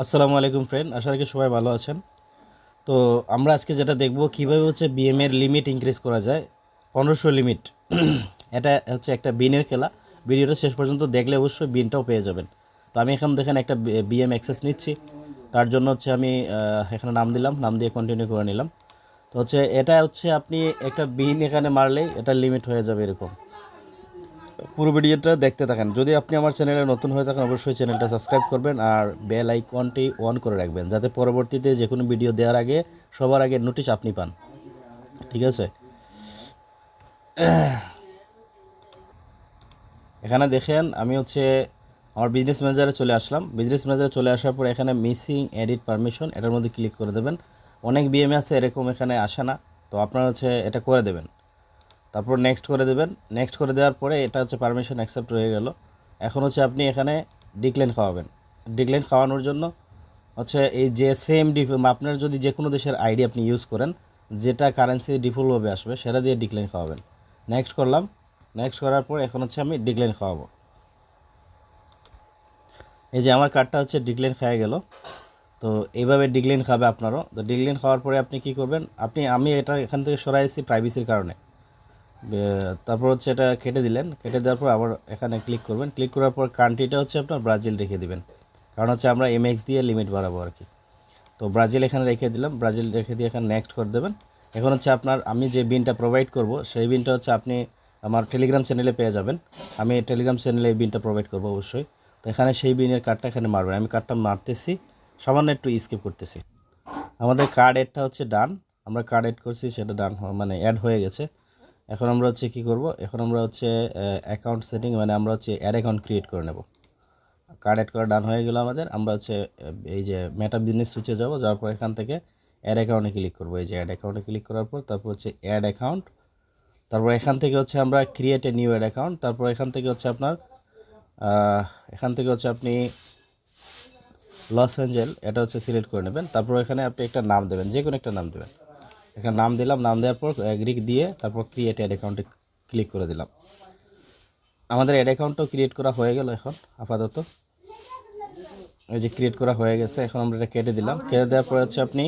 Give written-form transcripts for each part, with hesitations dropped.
আসসালামু আলাইকুম ফ্রেন্ড, আশা রাখি সবাই ভালো আছেন। তো আমরা আজকে যেটা দেখব কীভাবে বিএম এর লিমিট ইনক্রিজ করা যায়। 1500 লিমিট এটা হচ্ছে একটা বিনের খেলা। ভিডিওটা শেষ পর্যন্ত দেখলে অবশ্যই বিনটাও পেয়ে যাবেন। তো আমি এখন দেখেন একটা বিএম অ্যাক্সেস নিচ্ছি। তার জন্য আমি এখানে নাম দিলাম, নাম দিয়ে কন্টিনিউ করে নিলাম। তো এটা আপনি একটা বিন এখানে মারলেই এটা লিমিট হয়ে যাবে এরকম। পুরো ভিডিওটা দেখতে থাকেন। যদি আপনি আমার চ্যানেলে নতুন হয়ে থাকেন অবশ্যই চ্যানেলটা সাবস্ক্রাইব করবেন আর বেল আইকনটি অন করে রাখবেন, যাতে পরবর্তীতে যে কোনো ভিডিও দেওয়ার আগে সবার আগে নোটিশ আপনি পান। ঠিক আছে, এখানে দেখেন আমি আমার বিজনেস ম্যানেজারে চলে আসলাম। বিজনেস ম্যানেজারে চলে আসার পর এখানে মিসিং এডিট পারমিশন এটার মধ্যে ক্লিক করে দেবেন। অনেক বিএমএ আছে এরকম এখানে আসে না, তো আপনারা এটা করে দেবেন। তারপর নেক্সট করে দেবেন। নেক্সট করে দেওয়ার পরে এটা পারমিশন অ্যাকসেপ্ট হয়ে গেল। এখন আপনি এখানে ডিক্লাইন খাওয়াবেন। ডিক্লাইন খাওয়ানোর জন্য এই যে সেম আপনার যদি যে কোনো দেশের আইডি আপনি ইউজ করেন, যেটা কারেন্সি ডিফল্টভাবে আসবে সেটা দিয়ে ডিক্লাইন খাওয়াবেন। নেক্সট করলাম। নেক্সট করার পর এখন আমি ডিক্লাইন খাওয়াবো। এই যে আমার কার্ডটা ডিক্লাইন খেয়ে গেল। তো এইভাবে ডিক্লাইন খাবে আপনারও। তো ডিক্লাইন খাওয়ার পরে আপনি কি করবেন, আমি এটা এখান থেকে সরাইছি প্রাইভেসির কারণে। তারপর এটা কেটে দিলেন। কেটে দেওয়ার পর আবার এখানে ক্লিক করবেন। ক্লিক করার পর কান্ট্রিটা আপনার ব্রাজিল রেখে দিবেন, কারণ আমরা এমএক্স দিয়ে লিমিট বাড়াবো আর কি। তো ব্রাজিল এখানে রেখে দিলাম। ব্রাজিল রেখে দিয়ে এখানে নেক্সট করে দেবেন। এখন আপনার আমি যে বিনটা প্রোভাইড করব সেই বিনটা আপনি আমার টেলিগ্রাম চ্যানেলে পেয়ে যাবেন। আমি টেলিগ্রাম চ্যানেলে এই বিনটা প্রোভাইড করব অবশ্যই। তো এখানে সেই বিনের কার্ডটা এখানে মারবেন। আমি কার্ডটা মারতেছি, সামান্য একটু স্কিপ করতেছি। আমাদের কার্ড এডটা ডান। আমরা কার্ড এড করছি, সেটা ডান মানে অ্যাড হয়ে গেছে। এখন আমরা কী করব, এখন আমরা অ্যাকাউন্ট সেটিং মানে আমরা অ্যাড অ্যাকাউন্ট ক্রিয়েট করে নেব। কার্ড অ্যাড করা ডান হয়ে গেল আমাদের। আমরা এই যে মেটা বিজনেস সুইচে যাব, যাওয়ার পর এখান থেকে অ্যাড অ্যাকাউন্টে ক্লিক করব। এই যে অ্যাড অ্যাকাউন্টে ক্লিক করার পর তারপর অ্যাড অ্যাকাউন্ট। তারপর এখান থেকে আমরা create a new ad account. তারপর এখান থেকে আপনার আপনি লস অ্যাঞ্জেল এটা সিলেক্ট করে নেবেন। তারপর এখানে আপনি একটা নাম দেবেন, যে কোনো একটা নাম দেবেন। একটা নাম দিলাম। নাম দেওয়ার পর অ্যাগ্রি দিয়ে তারপর ক্রিয়েট অ্যাড অ্যাকাউন্টে ক্লিক করে দিলাম। আমাদের অ্যাড অ্যাকাউন্টও ক্রিয়েট করা হয়ে গেল এখন আপাতত। এই যে ক্রিয়েট করা হয়ে গেছে। এখন আমরা এটা কেটে দিলাম। কেটে দেওয়ার পরে আপনি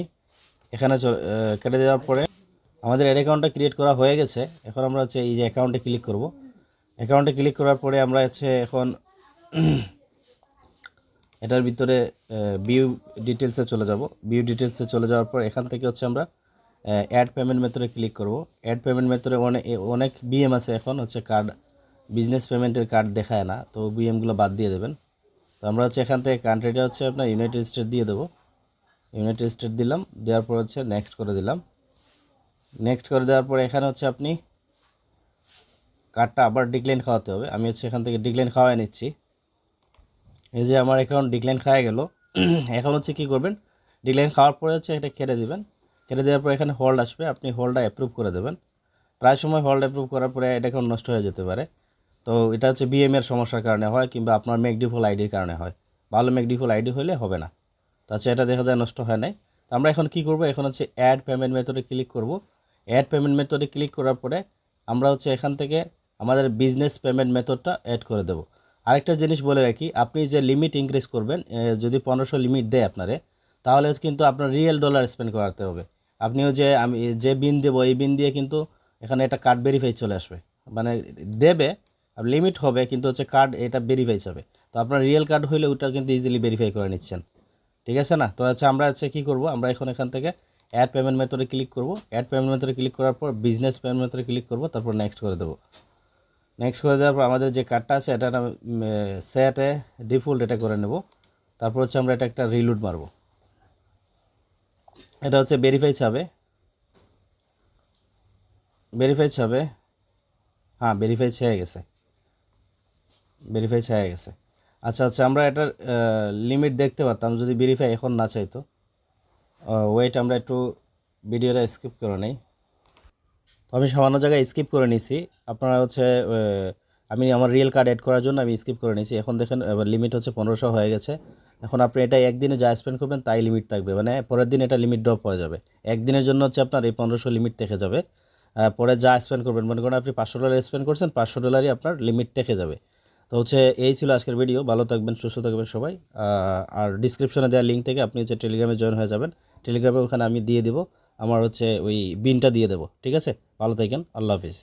এখানে কেটে দেওয়ার পরে আমাদের অ্যাড অ্যাকাউন্টটা ক্রিয়েট করা হয়ে গেছে। এখন আমরা এই যে অ্যাকাউন্টে ক্লিক করব। অ্যাকাউন্টে ক্লিক করার পরে আমরা এখন এটার ভিতরে ভিউ ডিটেলসে চলে যাব। ভিউ ডিটেলসে চলে যাওয়ার পর এখান থেকে আমরা অ্যাড পেমেন্ট মেথডে ক্লিক করব। অ্যাড পেমেন্ট মেথডে অনেক বিএম আছে। এখন কার্ড বিজনেস পেমেন্টের কার্ড দেখায় না, তো বিএমগুলো বাদ দিয়ে দেবেন। তো আমরা এখান থেকে কান্ট্রিটা আপনার ইউনাইটেড স্টেট দিয়ে দেবো। ইউনাইটেড স্টেট দিলাম। দেওয়ার পর নেক্সট করে দিলাম। নেক্সট করে দেওয়ার পর এখানে আপনি কার্ডটা আবার ডিক্লাইন খাওয়াতে হবে। আমি এখান থেকে ডিক্লাইন খাওয়াই নিচ্ছি। এই যে আমার অ্যাকাউন্ট ডিক্লাইন খাওয়া গেল। এখন কী করবেন, ডিক্লাইন খাওয়ার পরে এটা কেটে দেবেন। কেটে দেওয়ার পর এখানে হোল্ড আসবে, আপনি হোল্ডটা অ্যাপ্রুভ করে দেবেন। প্রায় সময় হোল্ড অ্যাপ্রুভ করার পরে এটা এখন নষ্ট হয়ে যেতে পারে। তো এটা বিএম এর সমস্যার কারণে হয়, কিংবা আপনার মেক ডিফল্ট আইডির কারণে হয়। ভালো মেক ডিফল্ট আইডি হলে হবে না। তো এটা দেখা যায় নষ্ট হয় নাই। তো আমরা এখন কী করব, এখন অ্যাড পেমেন্ট মেথডে ক্লিক করব। অ্যাড পেমেন্ট মেথডে ক্লিক করার পরে আমরা এখান থেকে আমাদের বিজনেস পেমেন্ট মেথডটা অ্যাড করে দেব। আরেকটা জিনিস বলে রাখি, আপনি যে লিমিট ইনক্রিজ করবেন, যদি 1500 লিমিট দেয় আপনারে, তাহলে কিন্তু আপনার রিয়েল ডলার স্পেন্ড করাতে হবে। আপনিও আমি যে বিন দেবো এই বিন দিয়ে কিন্তু এখানে একটা কার্ড ভেরিফাই চলে আসবে, মানে দেবে লিমিট হবে, কিন্তু কার্ড এটা ভেরিফাই যাবে। তো আপনার রিয়েল কার্ড হইলে ওটা কিন্তু ইজিলি ভেরিফাই করে নিচ্ছেন। ঠিক আছে না? তো আমরা কী করব, আমরা এখান থেকে অ্যাড পেমেন্ট মেথডে ক্লিক করব। অ্যাড পেমেন্ট মেথডে ক্লিক করার পর বিজনেস পেমেন্ট মেথডে ক্লিক করব। তারপর নেক্সট করে দেবো। নেক্সট করে দেওয়ার পর আমাদের যে কার্ডটা আছে এটা সেটে ডিফল্ট এটা করে নেব। তারপর আমরা এটা একটা রিলোড মারব। এটা ভেরিফাই চাবে। ভেরিফাই চাবে। হ্যাঁ, ভেরিফাই ছেয়ে গেছে। ভেরিফাই ছেয়ে গেছে। আচ্ছা, আমরা এটার লিমিট দেখতে পারতাম যদি ভেরিফাই এখন না চাইতো। ওয়েট, আমরা একটু ভিডিওটা স্কিপ করে নেই। তো আমি সামান্য জায়গায় স্কিপ করে নিছি। আপনারা আমি আমার রিয়েল কার্ড অ্যাড করার জন্য আমি স্কিপ করে নিয়েছি। এখন দেখেন এবার লিমিট 1500 হয়ে গেছে। এখন আপনি এটা একদিনে যা স্পেন্ড করবেন তাই লিমিট থাকবে, মানে পরের দিন এটা লিমিট ড্রপ হয়ে যাবে। একদিনের জন্য আপনার এই 1500 লিমিট থেকে যাবে। পরে যা স্পেন্ড করবেন, মনে করেন আপনি $500 স্পেন্ড করছেন, $500 আপনার লিমিট থেকে যাবে। তো হচ্ছে এই ছিল আজকের ভিডিও। ভালো থাকবেন, সুস্থ থাকবেন সবাই। আর ডিসক্রিপশনে দেওয়া লিঙ্ক থেকে আপনি হচ্ছে টেলিগ্রামে জয়েন হয়ে যাবেন। টেলিগ্রামে ওখানে আমি দিয়ে দেবো, আমার হচ্ছে ওই বিনটা দিয়ে দেবো। ঠিক আছে, ভালো থাকেন, আল্লাহ হাফিজ।